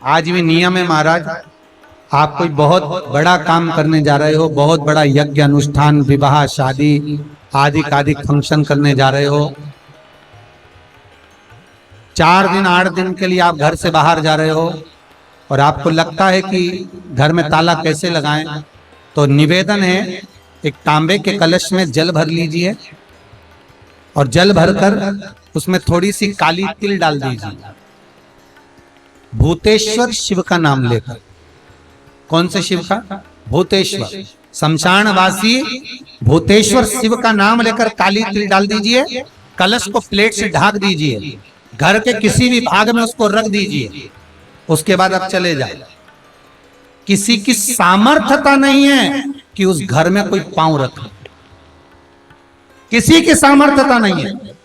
आज भी नियम है महाराज, आप कोई बहुत बड़ा काम करने जा रहे हो, बहुत बड़ा यज्ञ अनुष्ठान, विवाह, शादी आदि आदि फंक्शन करने जा रहे हो, 4 दिन 8 दिन के लिए आप घर से बाहर जा रहे हो और आपको लगता है कि घर में ताला कैसे लगाएं, तो निवेदन है एक तांबे के कलश में जल भर लीजिए और जल भरकर उसमें थोड़ी सी काली तिल डाल दीजिए, भूतेश्वर शिव का नाम लेकर। कौन से शिव का? भूतेश्वर, शमशानवासी भूतेश्वर शिव का नाम लेकर काली तिल डाल दीजिए, कलश को प्लेट से ढक दीजिए, घर के किसी भी भाग में उसको रख दीजिए। उसके बाद आप चले जाए। किसी की सामर्थ्यता नहीं है कि उस घर में कोई पांव रखे, किसी की सामर्थ्यता नहीं है।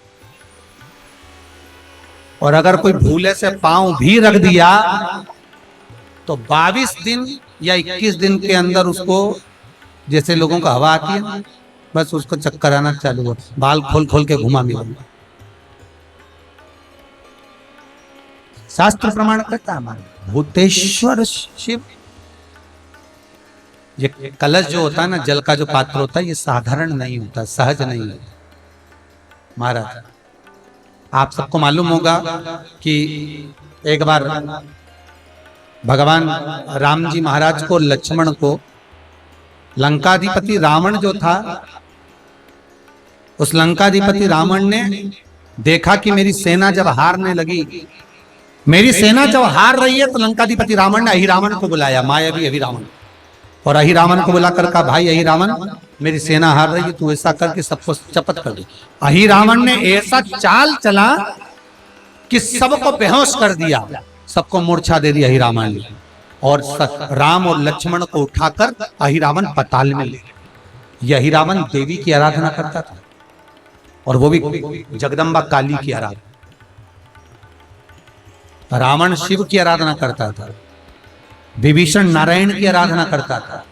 और अगर कोई भूले से पांव भी रख दिया तो 22 दिन या 21 दिन के अंदर उसको, जैसे लोगों को हवा आती है बस उसको चक्कर आना चालू हो, बाल खोल खोल के घुमा मिला। शास्त्र प्रमाण करता है हमारा भूतेश्वर शिव। ये कलश जो होता है ना, जल का जो पात्र होता है, ये साधारण नहीं होता, सहज नहीं होता महाराज। आप सबको मालूम होगा कि एक बार भगवान राम जी महाराज को, लक्ष्मण को, लंकाधिपति रावण जो था, उस लंकाधिपति रावण ने देखा कि मेरी सेना जब हारने लगी, मेरी सेना जब हार रही है, तो लंकाधिपति रावण ने अहिरावण को बुलाया, मायावी अहिरावण, और अहिरावण को बुलाकर कहा, भाई अहिरावण, मेरी सेना हार रही है, तू ऐसा करके सबको चपत कर दे। अहिरावण ने ऐसा चाल चला कि सबको बेहोश कर दिया, सबको मूर्छा दे दी अहिरावण ने, और राम और लक्ष्मण को उठाकर अहिरावण पताल में ले गया। यह अहिरावण देवी की आराधना करता था, और वो भी जगदम्बा काली की आराधना। रावण शिव की आराधना करता था, विभीषण नारायण की आराधना करता था,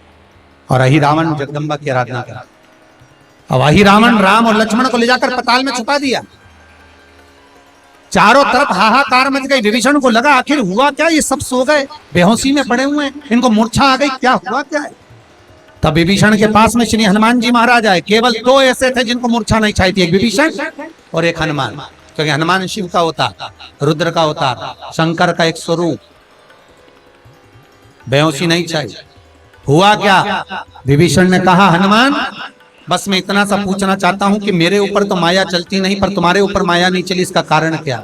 और अहिरावण जगदम्बा की आराधना करता। अब अहिरावण राम और लक्ष्मण को ले जाकर पताल में छुपा दिया। चारों तरफ हाहाकार मच गई। विभीषण को लगा आखिर हुआ क्या, ये सब सो गए, बेहोशी में पड़े हुए हैं, इनको मूर्छा आ गई, क्या हुआ क्या है। तब विभीषण के पास में श्री हनुमान जी महाराज आए। केवल 2 ऐसे थे जिनको मूर्छा नहीं चाहिए थी, एक विभीषण और एक हनुमान, क्योंकि हनुमान शिव का होता, रुद्र का होता, शंकर का एक स्वरूप, बेहोशी नहीं चाहिए। हुआ क्या? विभीषण ने कहा, हनुमान बस मैं इतना सा पूछना चाहता हूं कि मेरे ऊपर तो माया चलती नहीं, पर तुम्हारे ऊपर माया नहीं चली, इसका कारण क्या?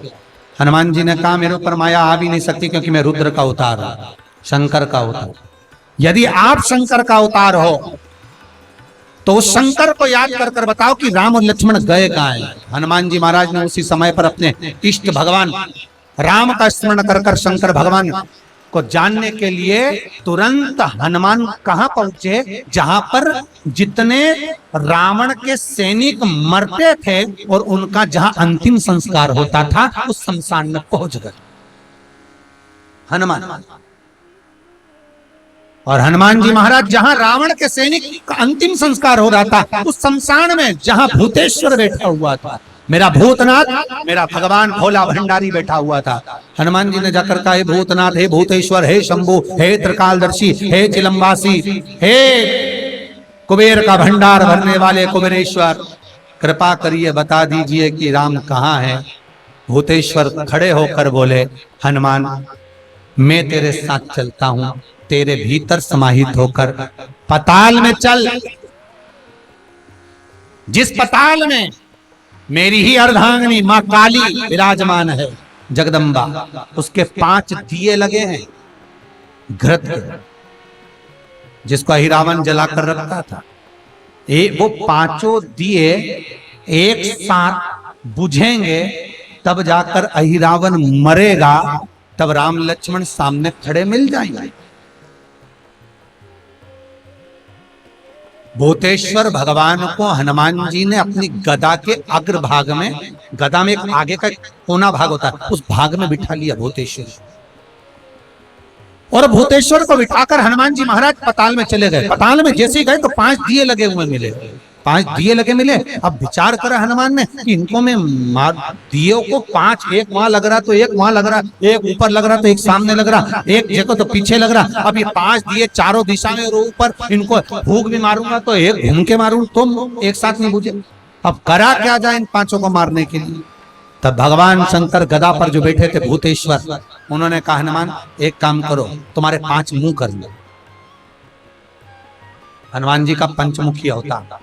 हनुमान जी ने कहा, मेरे ऊपर माया आ भी नहीं सकती, क्योंकि मैं रुद्र का अवतार हूं, शंकर का अवतार। यदि आप शंकर का अवतार हो तो उस शंकर को याद कर कर बताओ कि राम और लक्ष्मण गए कहां हैं। हनुमान जी महाराज ने उसी समय पर अपने इष्ट भगवान राम का स्मरण कर कर शंकर भगवान को जानने के लिए तुरंत हनुमान कहां पहुंचे, जहां पर जितने रावण के सैनिक मरते थे और उनका जहां अंतिम संस्कार होता था, उस शमशान में पहुंच गए हनुमान। और हनुमान जी महाराज जहां रावण के सैनिक का अंतिम संस्कार हो रहा था, उस शमशान में जहां भूतेश्वर बैठा हुआ था, मेरा भूतनाथ, मेरा भगवान भोला भंडारी बैठा हुआ था, हनुमान जी ने जाकर कहा, हे भूतनाथ, हे भूतेश्वर, हे शंभु, हे त्रिकालदर्शी, हे चिलम्बासी, हे कुबेर का भंडार भरने वाले कुबेरेश्वर, कृपा करिए बता दीजिए कि राम कहाँ है। भूतेश्वर खड़े होकर बोले, हनुमान मैं तेरे साथ चलता हूं, तेरे भीतर समाहित होकर पताल में चल। जिस पताल में मेरी ही अर्धांगिनी मां काली विराजमान है, जगदम्बा, उसके 5 दिए लगे हैं घृत के, जिसको अहिरावण जलाकर रखता था। वो 5 दिए एक साथ बुझेंगे, तब जाकर अहिरावण मरेगा, तब राम लक्ष्मण सामने खड़े मिल जाएंगे। भूतेश्वर भगवान को हनुमान जी ने अपनी गदा के अग्र भाग में, गदा में एक आगे का कोना भाग होता है, उस भाग में बिठा लिया भूतेश्वर, और भूतेश्वर को बिठाकर हनुमान जी महाराज पताल में चले गए। पताल में जैसे ही गए तो 5 दिए लगे हुए मिले, 5 दिए लगे मिले। अब विचार करा हनुमान ने कि इनको मैं मार, दियों को 5, एक वहां लग रहा तो एक वहां लग रहा, एक ऊपर लग रहा तो एक सामने लग रहा, एक जगह तो पीछे लग रहा। अब ये 5 दिए चारों दिशा में और ऊपर, इनको फूंक भी मारूंगा तो एक घूम के मारूं तो एक साथ नहीं बुझे। अब करा क्या जाए इन 5 को मारने के लिए। तब भगवान शंकर गदा पर जो बैठे थे भूतेश्वर, उन्होंने कहा हनुमान एक काम करो, तुम्हारे 5 मुंह कर लो। हनुमान जी का पंचमुखी अवतार,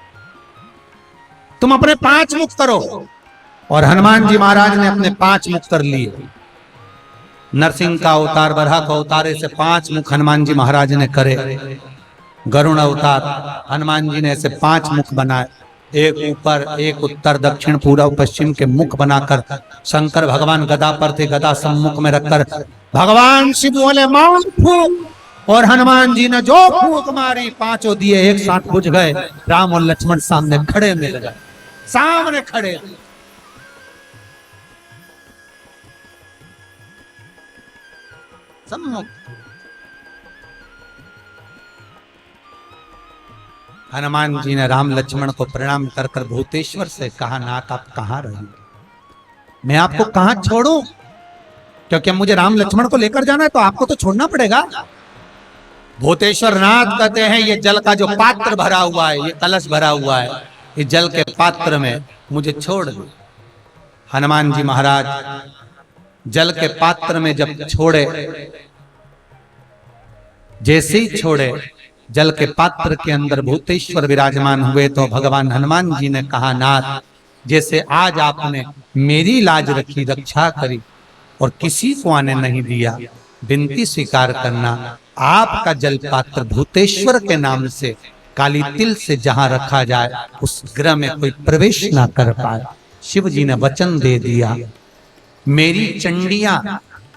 तुम अपने 5 मुख करो। और हनुमान जी महाराज ने अपने 5 मुख कर लिए। नरसिंह का अवतार, बराह का अवतार, ऐसे 5 मुख हनुमान जी महाराज ने करे। गरुण अवतार, हनुमान जी ने ऐसे 5 मुख बनाए, एक ऊपर, एक उत्तर, दक्षिण, पूर्व, पश्चिम के मुख बनाकर शंकर भगवान गदा पर थे, गदा सम्मुख में रखकर भगवान शिव बोले मार फूंक, और हनुमान जी ने जो फूंक मारी 5 दिए एक साथ बुझ गए। राम और लक्ष्मण सामने खड़े मिल गए, सामने खड़े। सम्मुख। हनुमान जी ने राम लक्ष्मण को प्रणाम कर कर भूतेश्वर से कहा, नाथ आप कहां रहे, मैं आपको कहां छोड़ूं, क्योंकि मुझे राम लक्ष्मण को लेकर जाना है तो आपको तो छोड़ना पड़ेगा। भूतेश्वर नाथ कहते हैं, ये जल का जो पात्र भरा हुआ है, ये कलश भरा हुआ है, इस जल के पात्र में मुझे छोड़ दो। हनुमान जी महाराज जल के पात्र में जब छोड़े, जैसे ही छोड़े, जल के पात्र के अंदर भूतेश्वर विराजमान हुए तो भगवान हनुमान जी ने कहा, नाथ जैसे आज आपने मेरी लाज रखी, रक्षा करी और किसी को आने नहीं दिया, विनती स्वीकार करना, आपका जल पात्र भूतेश्वर के नाम से काली तिल से जहां रखा जाए उस ग्रह में कोई प्रवेश ना कर पाए। शिव जी ने वचन दे दिया, मेरी चंडियां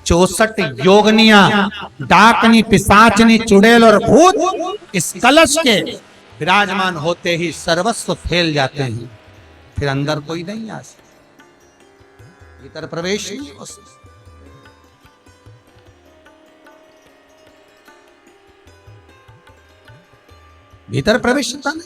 64 योगनियां, डाकनी, पिशाचनी, चुड़ैल और भूत इस कलश के विराजमान होते ही सर्वस्व फैल जाते हैं, फिर अंदर कोई नहीं आ सकता, भीतर प्रवेश नहीं हो सकता। भीतर प्रवेश नहीं।